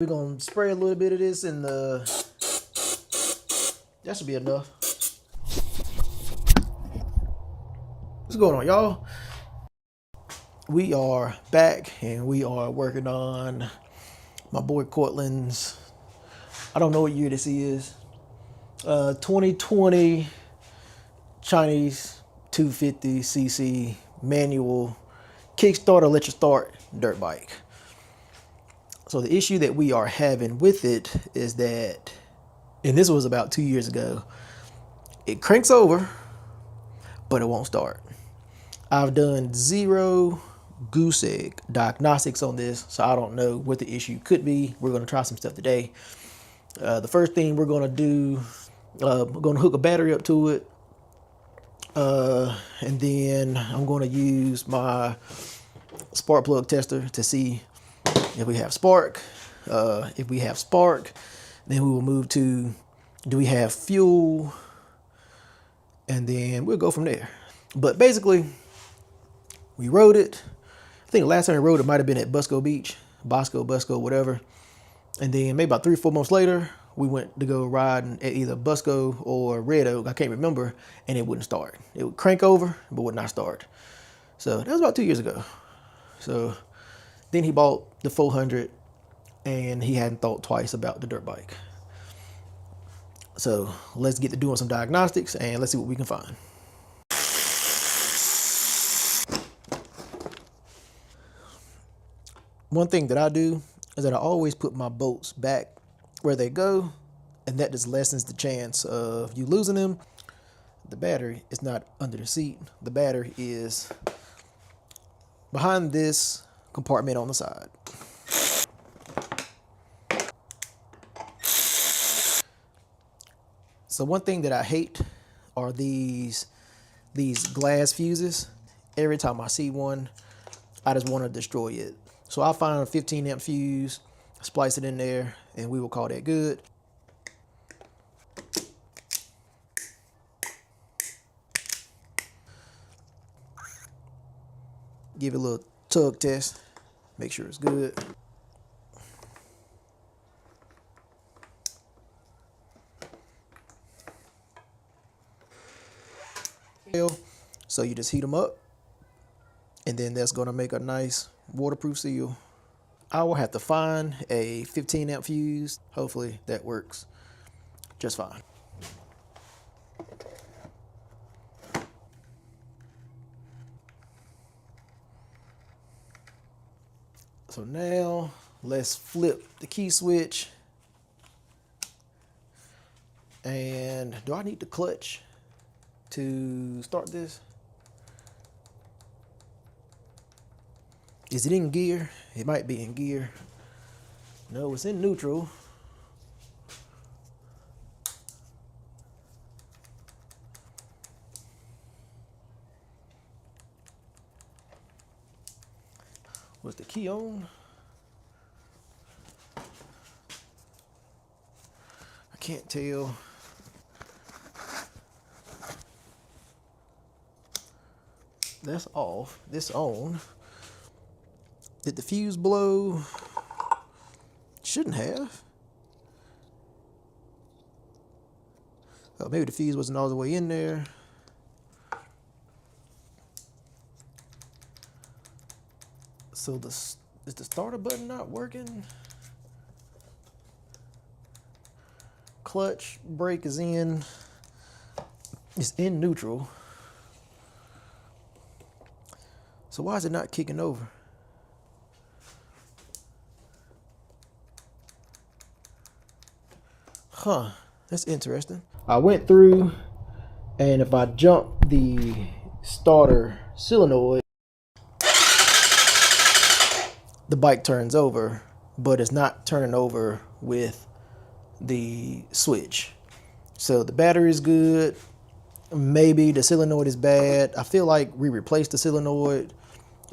We're gonna spray a little bit of this in the, that should be enough. What's going on, y'all? We are back and we are working on my boy Cortland's, I don't know what year this is, 2020 Chinese 250cc manual Kickstarter let you start dirt bike. So the issue that we are having with it is that, and this was about 2 years ago, it cranks over, but it won't start. I've done zero goose egg diagnostics on this, so I don't know what the issue could be. We're gonna try some stuff today. The first thing we're gonna do, we're gonna hook a battery up to it, and then I'm gonna use my spark plug tester to see if we have spark. If we have spark, then we will move to, do we have fuel? And then we'll go from there. But basically, we rode it. I think the last time we rode it might have been at Busco Beach, Bosco, whatever. And then maybe about 3 or 4 months later, we went to go riding at either Busco or Red Oak, I can't remember, and it wouldn't start. It would crank over, but would not start. So that was about 2 years ago. So then he bought the 400 and he hadn't thought twice about the dirt bike. So let's get to doing some diagnostics and let's see what we can find. One thing that I do is that I always put my bolts back where they go, and that just lessens the chance of you losing them. The battery is not under the seat. The battery is behind this compartment on the side. So one thing that I hate are these glass fuses. Every time I see one, I just want to destroy it. So I'll find a 15 amp fuse, splice it in there, and we will call that good. Give it a little tug test, make sure it's good. So you just heat them up, and then that's gonna make a nice waterproof seal. I will have to find a 15 amp fuse. Hopefully that works just fine. So now let's flip the key switch. And do I need the clutch to start this? Is it in gear? It might be in gear. No, it's in neutral. Was the key on? I can't tell. That's off. This on. Did the fuse blow? Shouldn't have. Oh, maybe the fuse wasn't all the way in there. So is the starter button not working? Clutch, brake is in. It's in neutral. So why is it not kicking over? Huh, that's interesting. I went through, and if I jump the starter solenoid, the bike turns over, but it's not turning over with the switch. So the battery is good. Maybe the solenoid is bad. I feel like we replaced the solenoid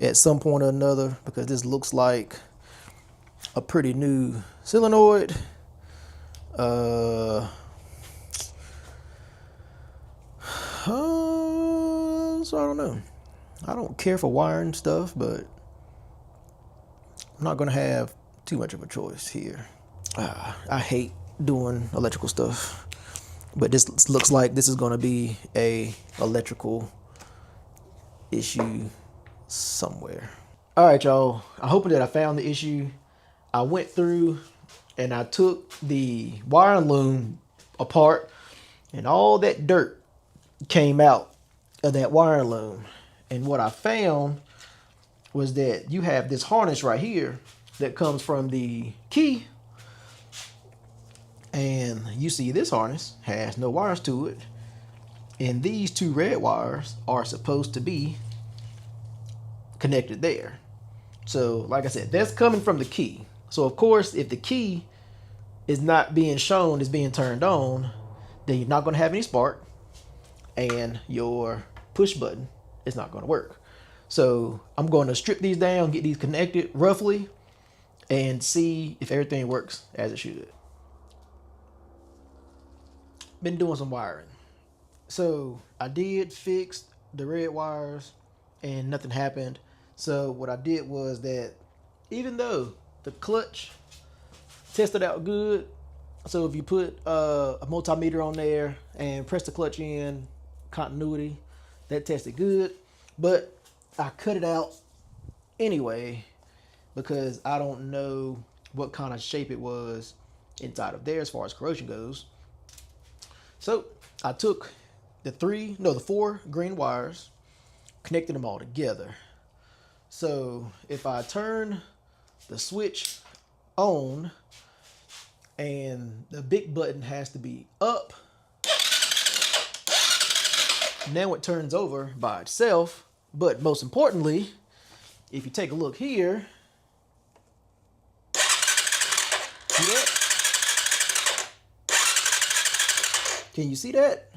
at some point or another because this looks like a pretty new solenoid. So I don't know. I don't care for wiring stuff, but I'm not gonna have too much of a choice here. I hate doing electrical stuff, but this looks like this is going to be a electrical issue somewhere. All right, y'all. I'm hoping that I found the issue. I went through and I took the wire loom apart, and all that dirt came out of that wire loom. And what I found was that you have this harness right here that comes from the key. And you see this harness has no wires to it. And these two red wires are supposed to be connected there. So like I said, that's coming from the key. So of course, if the key is not being shown, is being turned on, then you're not going to have any spark, and your push button is not going to work. So I'm going to strip these down, get these connected roughly, and see if everything works as it should. Been doing some wiring. So I did fix the red wires and nothing happened. So what I did was that even though the clutch tested out good, so if you put a multimeter on there and press the clutch in, continuity, that tested good, but I cut it out anyway because I don't know what kind of shape it was inside of there as far as corrosion goes. So I took the 4 green wires, connected them all together. So if I turn the switch on, and the big button has to be up, now it turns over by itself. But most importantly, if you take a look here, see that? Can you see that?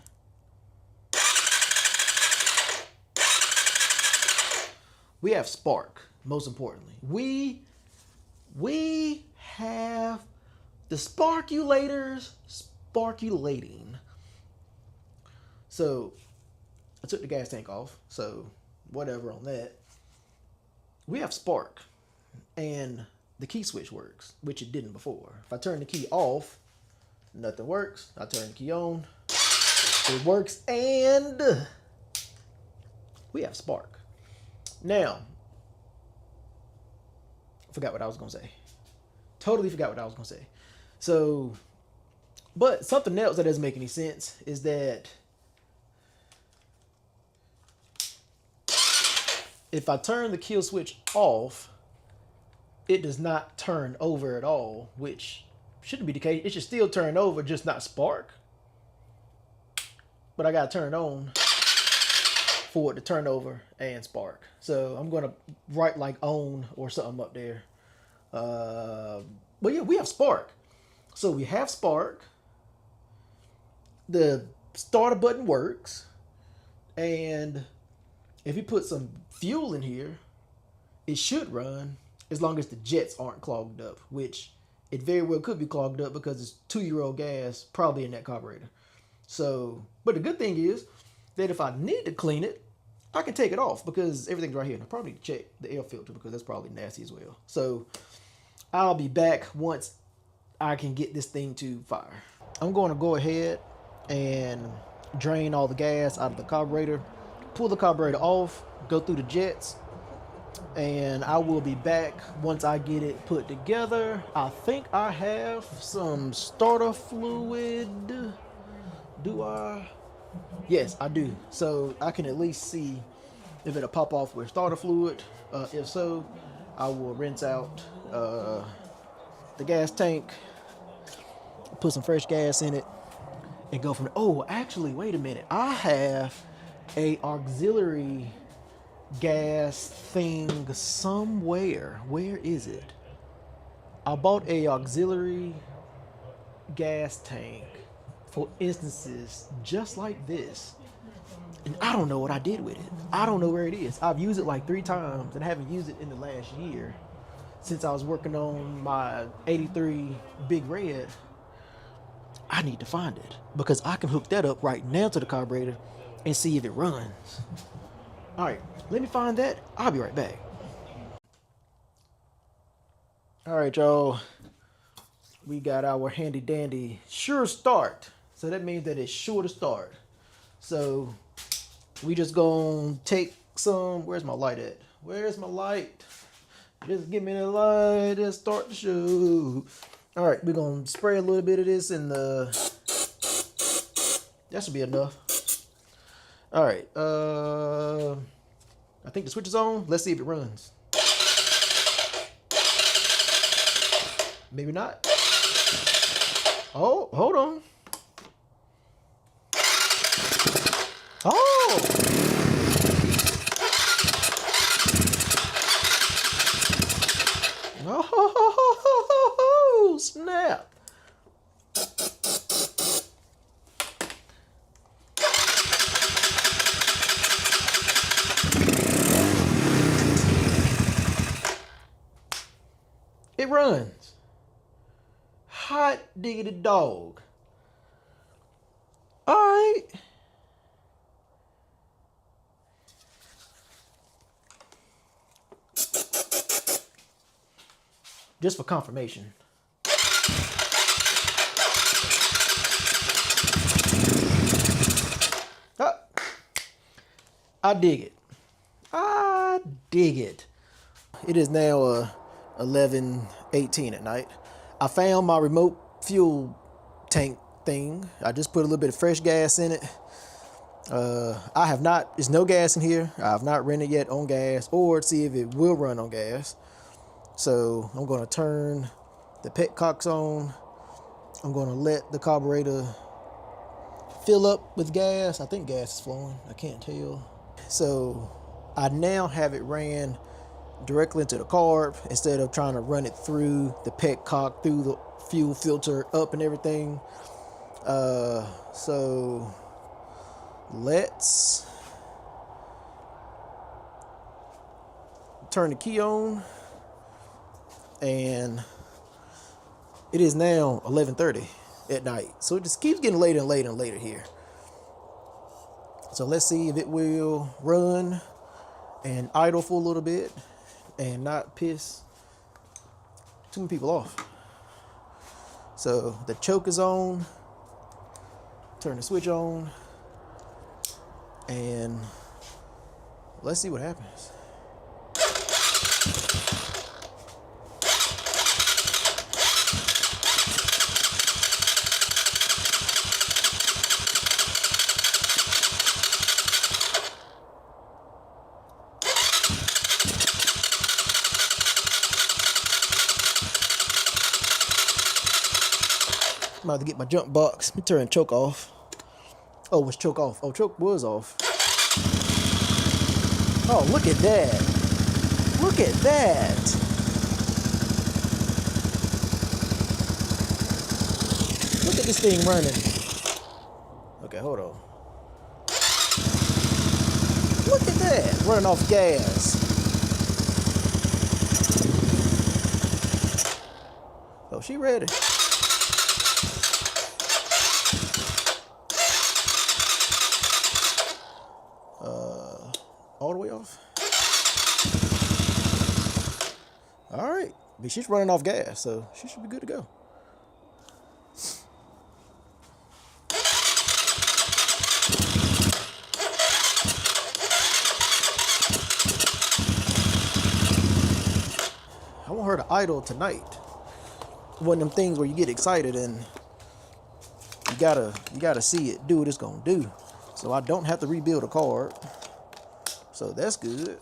We have spark, most importantly. We have the sparkulators sparkulating. So I took the gas tank off, so whatever on that. We have spark, and the key switch works, which it didn't before. If I turn the key off, nothing works. I turn the key on, it works, and we have spark. Now, forgot what I was gonna say. Totally forgot what I was gonna say. So, but something else that doesn't make any sense is that if I turn the kill switch off, it does not turn over at all, which shouldn't be the case. It should still turn over, just not spark. But I gotta turn it on for it to turn over and spark. So I'm gonna write like on or something up there. But yeah, we have spark. So we have spark. The starter button works. And if you put some fuel in here, it should run as long as the jets aren't clogged up, which it very well could be clogged up because it's 2-year-old gas probably in that carburetor. So, but the good thing is that if I need to clean it, I can take it off because everything's right here. And I probably need to check the air filter because that's probably nasty as well. So I'll be back once I can get this thing to fire. I'm going to go ahead and drain all the gas out of the carburetor, pull the carburetor off, go through the jets, and I will be back once I get it put together. I think I have some starter fluid. Do I? Yes, I do. So I can at least see if it'll pop off with starter fluid. If so, I will rinse out the gas tank, put some fresh gas in it, and go from there. Oh, actually, wait a minute. I have a auxiliary gas thing somewhere. Where is it? I bought a auxiliary gas tank for instances just like this, and I don't know what I did with it. I don't know where it is. I've used it like 3 times and haven't used it in the last year since I was working on my 83 Big Red. I need to find it because I can hook that up right now to the carburetor and see if it runs. All right, let me find that. I'll be right back. All right, y'all. we got our handy dandy sure start. So that means that it's sure to start. So we just gonna take some, where's my light at? Where's my light? Just give me the light and start the show. All right, we're gonna spray a little bit of this in the, that should be enough. All right, I think the switch is on. Let's see if it runs. Maybe not. Oh, hold on. Oh! Oh, snap. It runs. Hot diggity dog. All right. Just for confirmation. Ah, I dig it. I dig it. It is now 11:18 at night. I found my remote fuel tank thing. I just put a little bit of fresh gas in it. I have not, there's no gas in here. I have not run it yet on gas or see if it will run on gas. So I'm going to turn the petcocks on. I'm going to let the carburetor fill up with gas. I think gas is flowing. I can't tell. So I now have it ran directly into the carb instead of trying to run it through the petcock, through the fuel filter, up and everything. So let's turn the key on. And it is now 11:30 at night. So it just keeps getting later and later and later here. So let's see if it will run and idle for a little bit and not piss too many people off. So the choke is on. Turn the switch on. And let's see what happens. I'm about to get my jump box. Let me turn choke off. Oh, was choke off? Oh, choke was off. Oh, look at that. Look at that. Look at this thing running. Okay, hold on. Look at that. Running off gas. Oh, she ready. All the way off. All right, but she's running off gas, so she should be good to go. I want her to idle tonight. One of them things where you get excited and you gotta see it do what it's gonna do. So I don't have to rebuild a card. So that's good.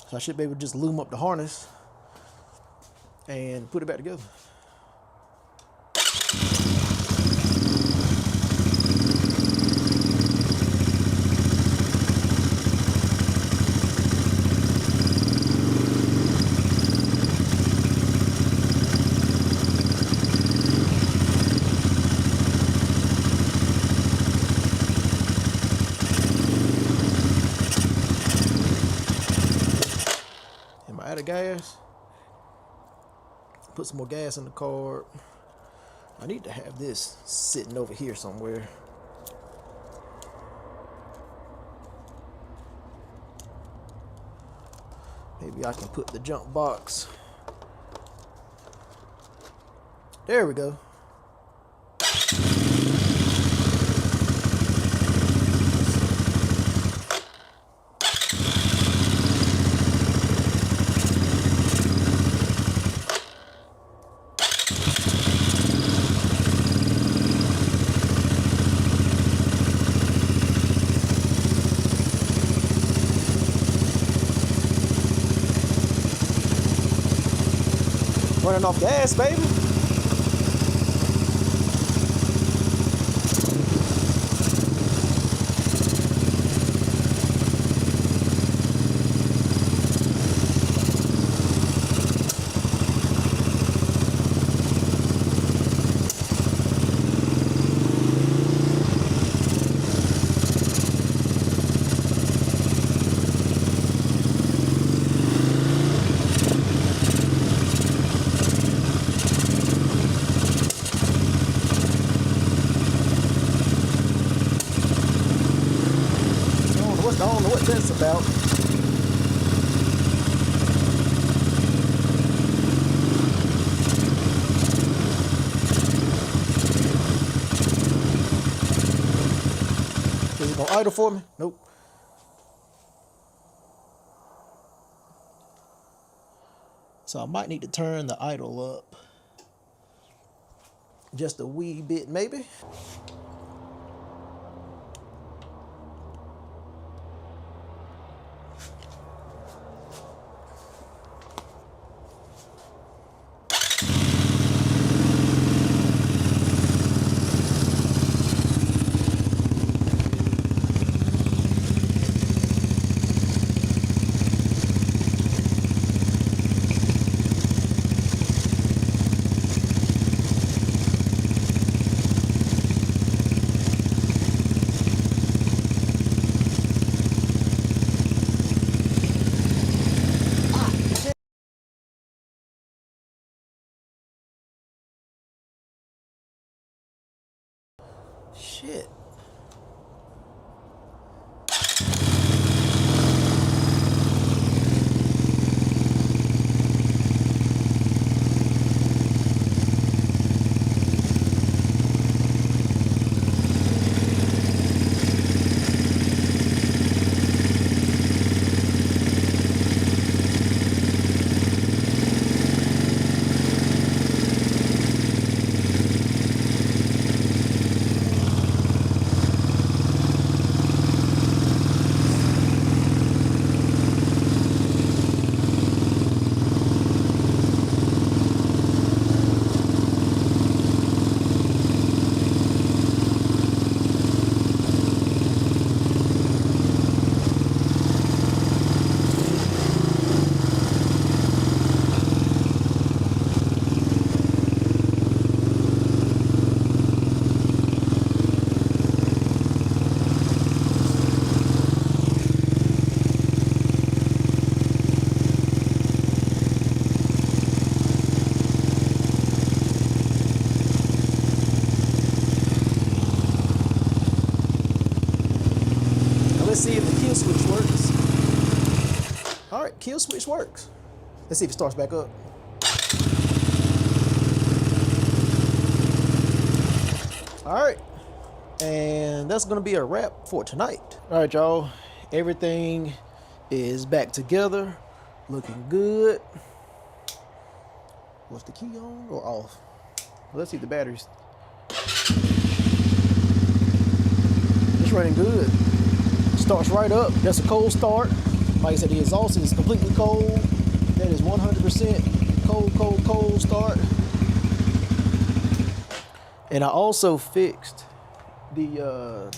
So I should be able to just loom up the harness and put it back together. Out of gas. Put some more gas in the carb. I need to have this sitting over here somewhere. Maybe I can put the jump box There we go. Running off gas, baby. I don't know what that's about. Is it gonna idle for me? Nope. So I might need to turn the idle up just a wee bit, maybe. Shit. Let's see if the kill switch works. All right, kill switch works. Let's see if it starts back up. All right, and that's gonna be a wrap for tonight. All right, y'all, everything is back together, looking good. Was the key on or off? Let's see the batteries. It's running good. Starts right up. That's a cold start. Like I said, the exhaust is completely cold. That is 100% cold start. And I also fixed the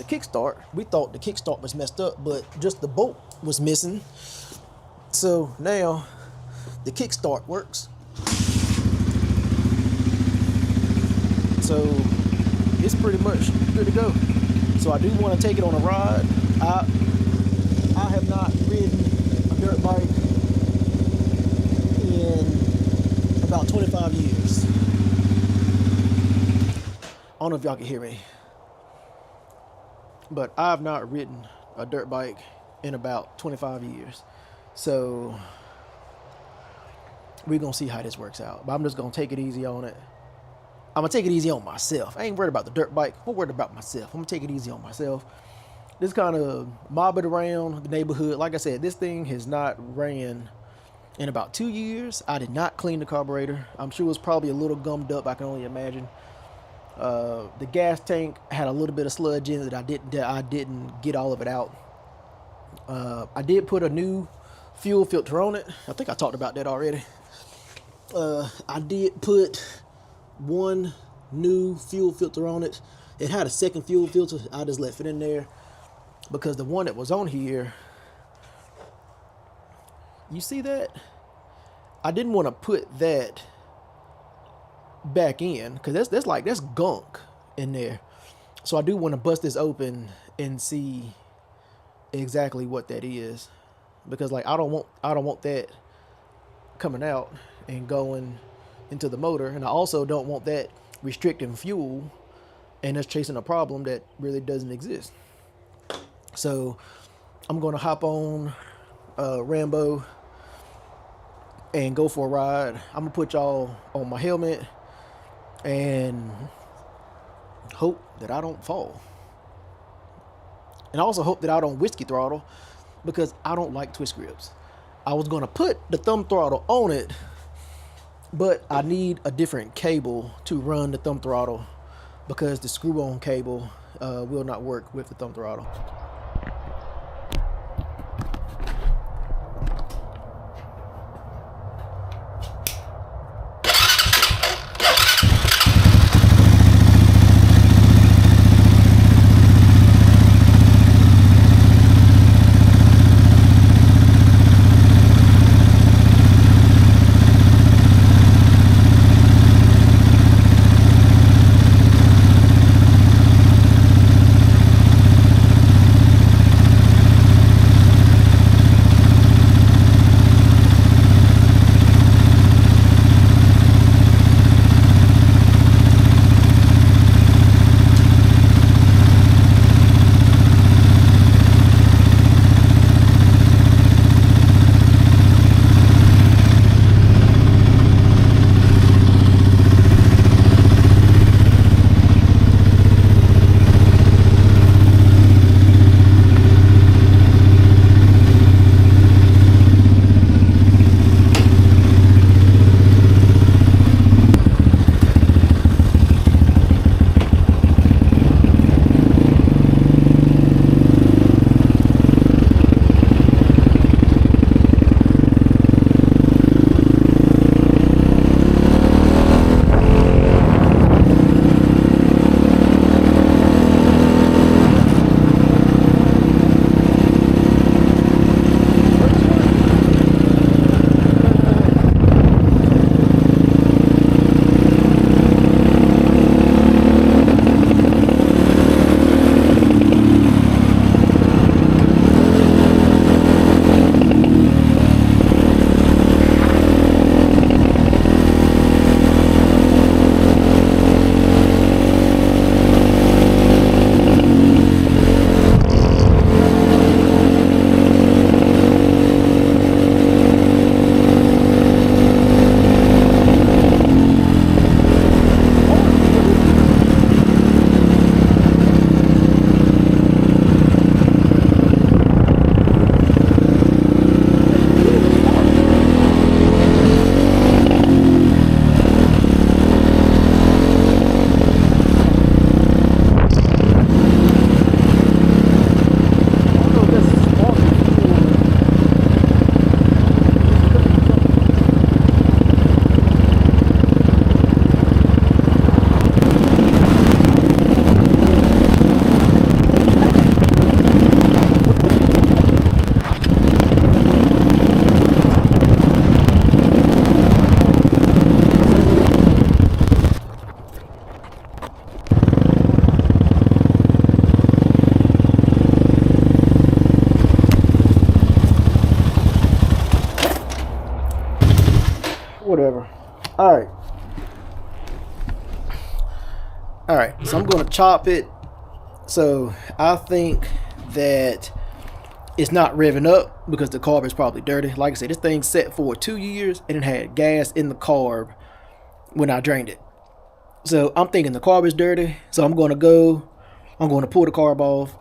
kickstart. We thought the kickstart was messed up, but just the bolt was missing. So now the kickstart works. So it's pretty much good to go. So I do want to take it on a ride. I have not ridden a dirt bike in about 25 years. I don't know if y'all can hear me, but I've not ridden a dirt bike in about 25 years. So we're gonna see how this works out. But I'm just gonna take it easy on it I'm gonna take it easy on myself. I ain't worried about the dirt bike. I'm worried about myself. I'm gonna take it easy on myself. Just kind of mob it around the neighborhood. Like I said, this thing has not ran in about 2 years. I did not clean the carburetor. I'm sure it was probably a little gummed up. I can only imagine. The gas tank had a little bit of sludge in it that I didn't get all of it out. I did put a new fuel filter on it. I think I talked about that already. I did put one new fuel filter on it. It had a second fuel filter. I just left it in there because the one that was on here, you see that? I didn't want to put that back in because that's gunk in there. So I do want to bust this open and see exactly what that is, because like I don't want that coming out and going into the motor, and I also don't want that restricting fuel and us chasing a problem that really doesn't exist. So I'm going to hop on Rambo and go for a ride. I'm gonna put y'all on my helmet and hope that I don't fall, and I also hope that I don't whiskey throttle, because I don't like twist grips. I was gonna put the thumb throttle on it, but I need a different cable to run the thumb throttle because the screw-on cable will not work with the thumb throttle. Whatever. All right, so I'm going to chop it. So I think that it's not revving up because the carb is probably dirty. Like I said, this thing's set for 2 years and it had gas in the carb when I drained it. So I'm thinking the carb is dirty. So I'm going to pull the carb off,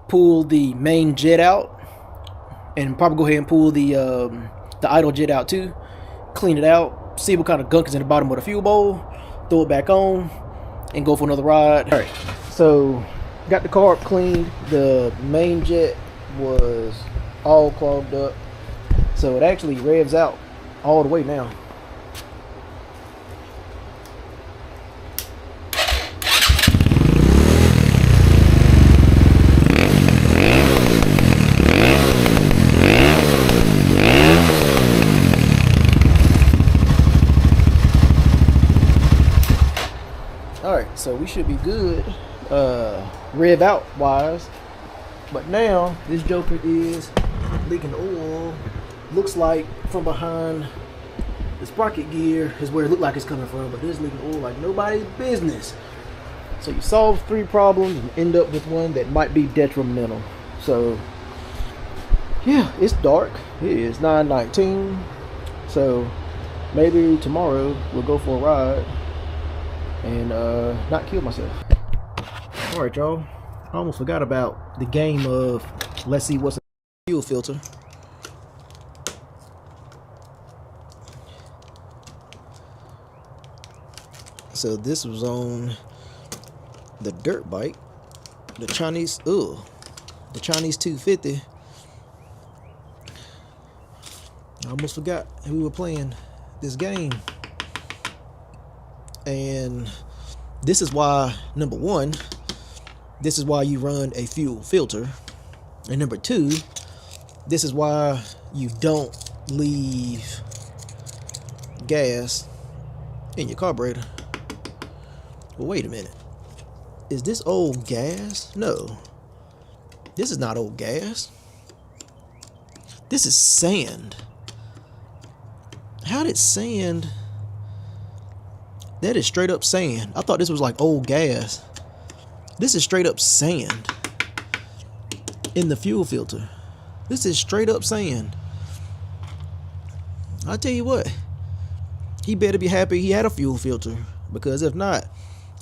pull the main jet out, and probably go ahead and pull the idle jet out too. Clean it out, see what kind of gunk is in the bottom of the fuel bowl, throw it back on, and go for another ride. All right, so got the carb cleaned. The main jet was all clogged up, so it actually revs out all the way now. Alright, so we should be good rev out wise, but now this joker is leaking oil. Looks like from behind the sprocket gear is where it looked like it's coming from, but it's leaking oil like nobody's business. So you solve 3 problems and end up with one that might be detrimental. So yeah, it's dark. It is 9:19, so maybe tomorrow we'll go for a ride and not kill myself. Alright, y'all, I almost forgot about the game of let's see what's in the fuel filter. So this was on the dirt bike, the Chinese 250. I almost forgot we were playing this game. And this is why, number 1, this is why you run a fuel filter. And number 2, this is why you don't leave gas in your carburetor. Well, wait a minute. Is this old gas? No. This is not old gas. This is sand. How did sand... That is straight up sand. I thought this was like old gas. This is straight up sand in the fuel filter. This is straight up sand. I tell you what, he better be happy he had a fuel filter, because if not,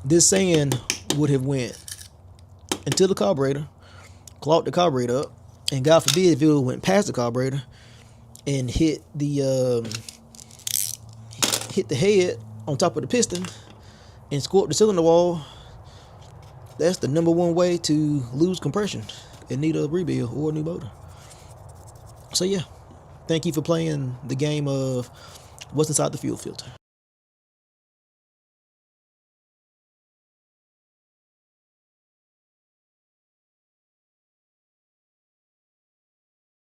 this sand would have went into the carburetor, clogged the carburetor up, and God forbid if it went past the carburetor and hit the head on top of the piston and scorch the cylinder wall. That's the number 1 way to lose compression and need a rebuild or a new motor. So yeah, thank you for playing the game of what's inside the fuel filter.